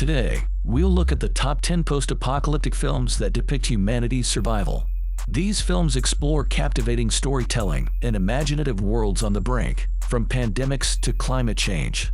Today, we'll look at the top 10 post-apocalyptic films that depict humanity's survival. These films explore captivating storytelling and imaginative worlds on the brink, from pandemics to climate change.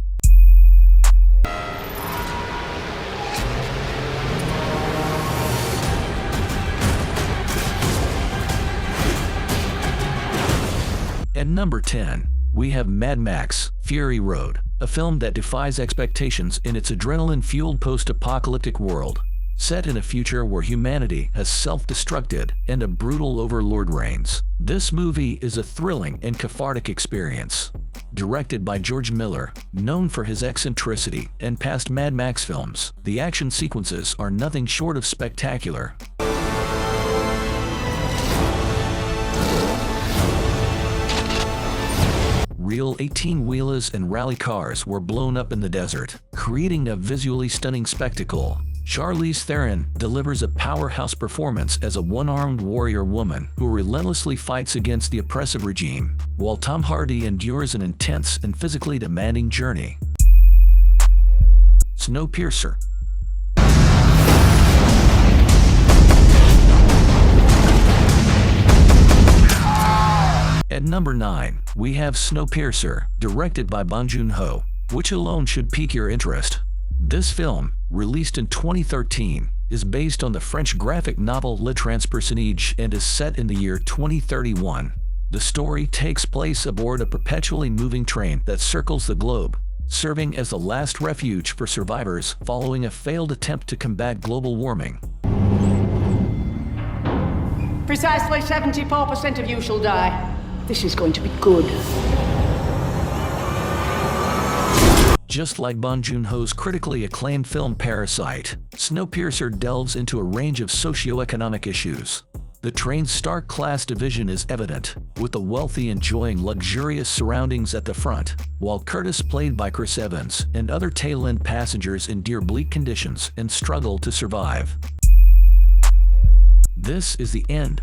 At number 10, we have Mad Max: Fury Road, a film that defies expectations in its adrenaline-fueled post-apocalyptic world. Set in a future where humanity has self-destructed and a brutal overlord reigns, this movie is a thrilling and cathartic experience. Directed by George Miller, known for his eccentricity and past Mad Max films, the action sequences are nothing short of spectacular. Real 18-wheelers and rally cars were blown up in the desert, creating a visually stunning spectacle. Charlize Theron delivers a powerhouse performance as a one-armed warrior woman who relentlessly fights against the oppressive regime, while Tom Hardy endures an intense and physically demanding journey. Snowpiercer. At number 9, we have Snowpiercer, directed by Bong Joon-ho, which alone should pique your interest. This film, released in 2013, is based on the French graphic novel Le Transpersonnage and is set in the year 2031. The story takes place aboard a perpetually moving train that circles the globe, serving as the last refuge for survivors following a failed attempt to combat global warming. Precisely 74% of you shall die. This is going to be good. Just like Bong Joon-ho's critically acclaimed film Parasite, Snowpiercer delves into a range of socio-economic issues. The train's stark class division is evident, with the wealthy enjoying luxurious surroundings at the front, while Curtis, played by Chris Evans, and other tail-end passengers endure bleak conditions and struggle to survive. This is the end.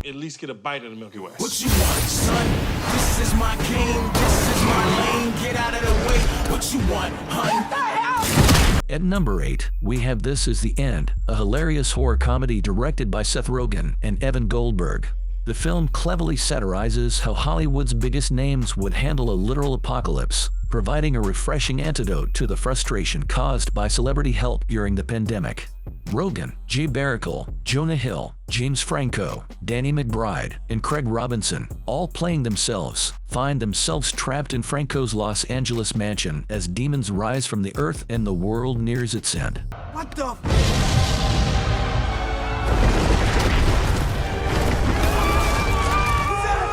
At least get a bite of the Milky Way. What you want, son? This is my game, this is my lane. Get out of the way. What you want, hun? At number 8, we have This Is the End, a hilarious horror comedy directed by Seth Rogen and Evan Goldberg. The film cleverly satirizes how Hollywood's biggest names would handle a literal apocalypse, providing a refreshing antidote to the frustration caused by celebrity help during the pandemic. Rogen, Jay Baruchel, Jonah Hill, James Franco, Danny McBride, and Craig Robinson, all playing themselves, find themselves trapped in Franco's Los Angeles mansion as demons rise from the earth and the world nears its end. What the?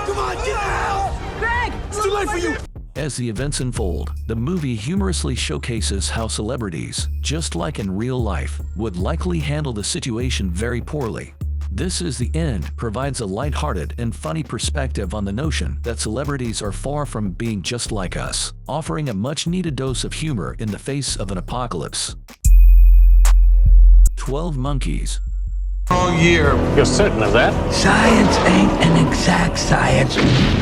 Come on, get out! Greg! It's too late for you! As the events unfold, the movie humorously showcases how celebrities, just like in real life, would likely handle the situation very poorly. This Is the End provides a lighthearted and funny perspective on the notion that celebrities are far from being just like us, offering a much-needed dose of humor in the face of an apocalypse. 12 Monkeys. Wrong year. You're certain of that? Science ain't an exact science.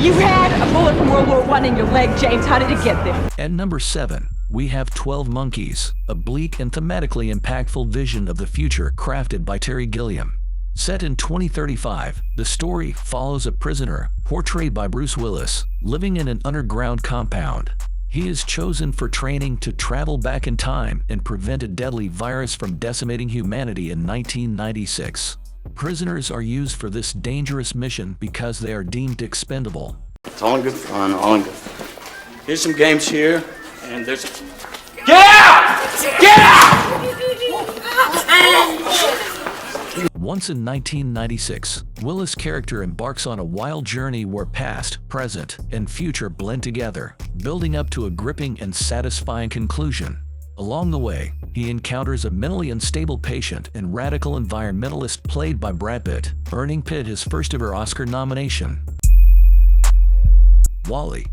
You had a bullet from World War I in your leg, James. How did it get there? At number 7, we have 12 Monkeys, a bleak and thematically impactful vision of the future crafted by Terry Gilliam. Set in 2035, the story follows a prisoner, portrayed by Bruce Willis, living in an underground compound. He is chosen for training to travel back in time and prevent a deadly virus from decimating humanity in 1996. Prisoners are used for this dangerous mission because they are deemed expendable. It's all in good fun, all in good fun. Here's some games here, and there's a... Get out! Get out! Once in 1996, Willis' character embarks on a wild journey where past, present, and future blend together, building up to a gripping and satisfying conclusion. Along the way, he encounters a mentally unstable patient and radical environmentalist played by Brad Pitt, earning Pitt his first-ever Oscar nomination. WALL-E.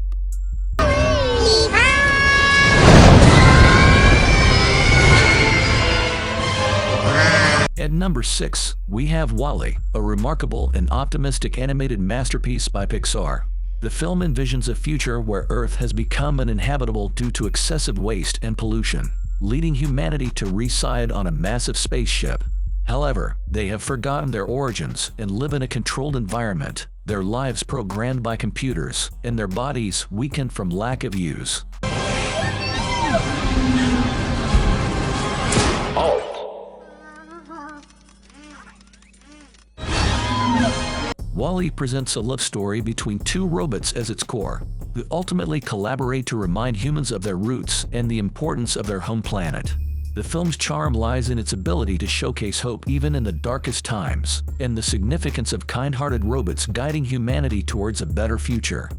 At number 6, we have WALL-E, a remarkable and optimistic animated masterpiece by Pixar. The film envisions a future where Earth has become uninhabitable due to excessive waste and pollution. leading humanity to reside on a massive spaceship. However, they have forgotten their origins and live in a controlled environment, their lives programmed by computers, and their bodies weakened from lack of use. WALL-E presents a love story between two robots as its core, who ultimately collaborate to remind humans of their roots and the importance of their home planet. The film's charm lies in its ability to showcase hope even in the darkest times, and the significance of kind-hearted robots guiding humanity towards a better future.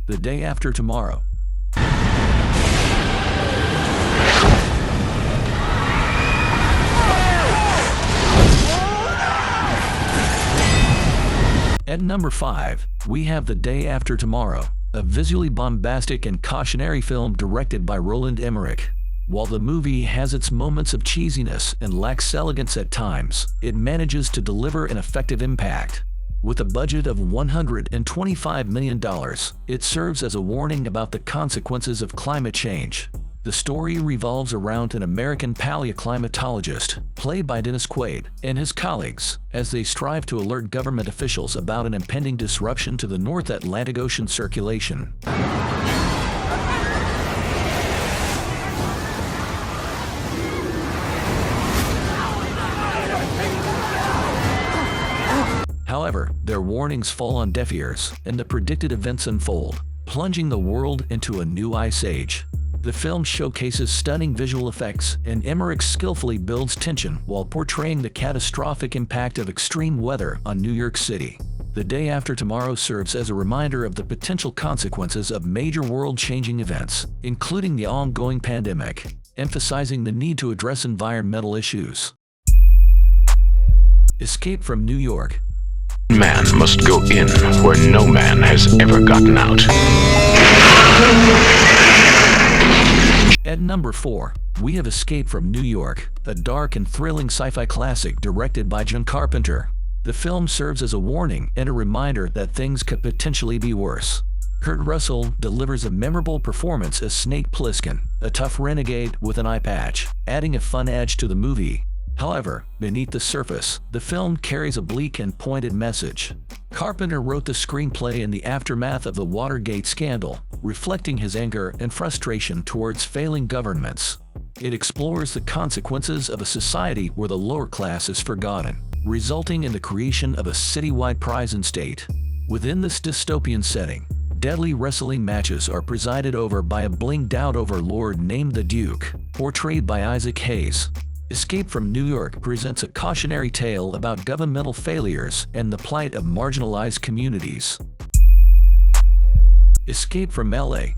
The Day After Tomorrow. At number 5, we have The Day After Tomorrow, a visually bombastic and cautionary film directed by Roland Emmerich. While the movie has its moments of cheesiness and lacks elegance at times, it manages to deliver an effective impact. With a budget of $125 million, it serves as a warning about the consequences of climate change. The story revolves around an American paleoclimatologist, played by Dennis Quaid, and his colleagues, as they strive to alert government officials about an impending disruption to the North Atlantic Ocean circulation. However, their warnings fall on deaf ears, and the predicted events unfold, plunging the world into a new ice age. The film showcases stunning visual effects, and Emmerich skillfully builds tension while portraying the catastrophic impact of extreme weather on New York City. The Day After Tomorrow serves as a reminder of the potential consequences of major world-changing events, including the ongoing pandemic, emphasizing the need to address environmental issues. Escape from New York. Man must go in where no man has ever gotten out. At number 4, we have Escape from New York, a dark and thrilling sci-fi classic directed by John Carpenter. The film serves as a warning and a reminder that things could potentially be worse. Kurt Russell delivers a memorable performance as Snake Plissken, a tough renegade with an eye patch, adding a fun edge to the movie. However, beneath the surface, the film carries a bleak and pointed message. Carpenter wrote the screenplay in the aftermath of the Watergate scandal, reflecting his anger and frustration towards failing governments. It explores the consequences of a society where the lower class is forgotten, resulting in the creation of a citywide prison state. Within this dystopian setting, deadly wrestling matches are presided over by a blinged-out overlord named the Duke, portrayed by Isaac Hayes. Escape from New York presents a cautionary tale about governmental failures and the plight of marginalized communities. Escape from LA.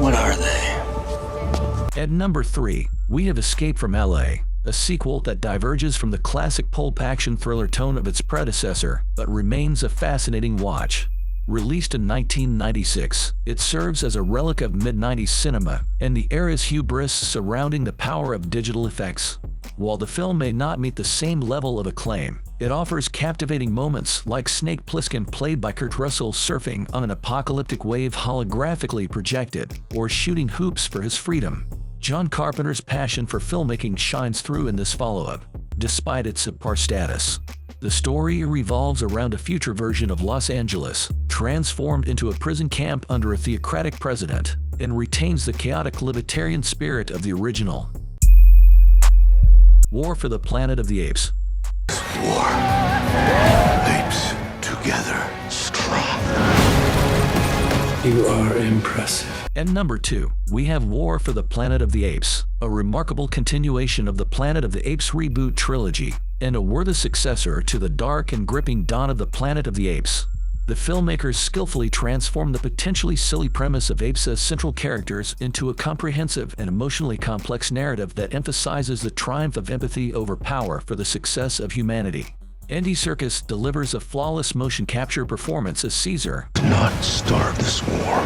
What are they? At number 3, we have Escape from LA, a sequel that diverges from the classic pulp action thriller tone of its predecessor, but remains a fascinating watch. Released in 1996, it serves as a relic of mid-90s cinema and the era's hubris surrounding the power of digital effects. While the film may not meet the same level of acclaim, it offers captivating moments like Snake Plissken played by Kurt Russell surfing on an apocalyptic wave holographically projected, or shooting hoops for his freedom. John Carpenter's passion for filmmaking shines through in this follow-up, despite its subpar status. The story revolves around a future version of Los Angeles, transformed into a prison camp under a theocratic president, and retains the chaotic libertarian spirit of the original. War for the Planet of the Apes. War. Apes together. Strong. You are impressive. At number 2, we have War for the Planet of the Apes, a remarkable continuation of the Planet of the Apes reboot trilogy, and a worthy successor to the dark and gripping Dawn of the Planet of the Apes. The filmmakers skillfully transformed the potentially silly premise of apes as central characters into a comprehensive and emotionally complex narrative that emphasizes the triumph of empathy over power for the success of humanity. Andy Serkis delivers a flawless motion capture performance as Caesar. Do not start this war.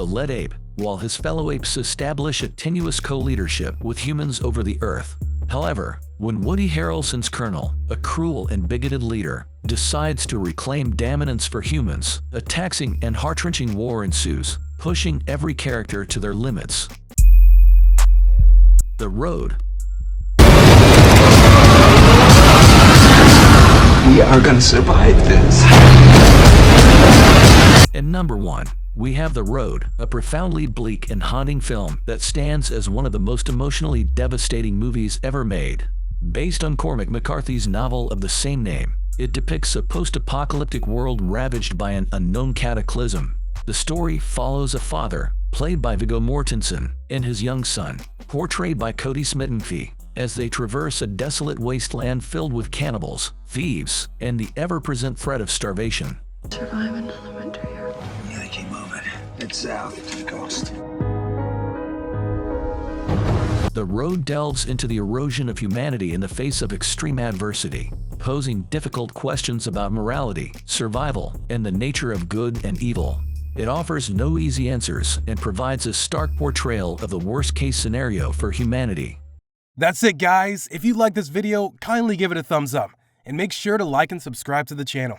the lead ape, while his fellow apes establish a tenuous co-leadership with humans over the Earth. However, when Woody Harrelson's Colonel, a cruel and bigoted leader, decides to reclaim dominance for humans, a taxing and heart-wrenching war ensues, pushing every character to their limits. The Road. We are gonna survive this. And number 1, we have The Road, a profoundly bleak and haunting film that stands as one of the most emotionally devastating movies ever made. Based on Cormac McCarthy's novel of the same name, it depicts a post-apocalyptic world ravaged by an unknown cataclysm. The story follows a father, played by Viggo Mortensen, and his young son, portrayed by Cody Smitten-Fee, as they traverse a desolate wasteland filled with cannibals, thieves, and the ever-present threat of starvation. Survive another winter here. Yeah, keep moving. Head south to the coast. The Road delves into the erosion of humanity in the face of extreme adversity, posing difficult questions about morality, survival, and the nature of good and evil. It offers no easy answers and provides a stark portrayal of the worst-case scenario for humanity. That's it, guys. If you like this video, kindly give it a thumbs up, and make sure to like and subscribe to the channel.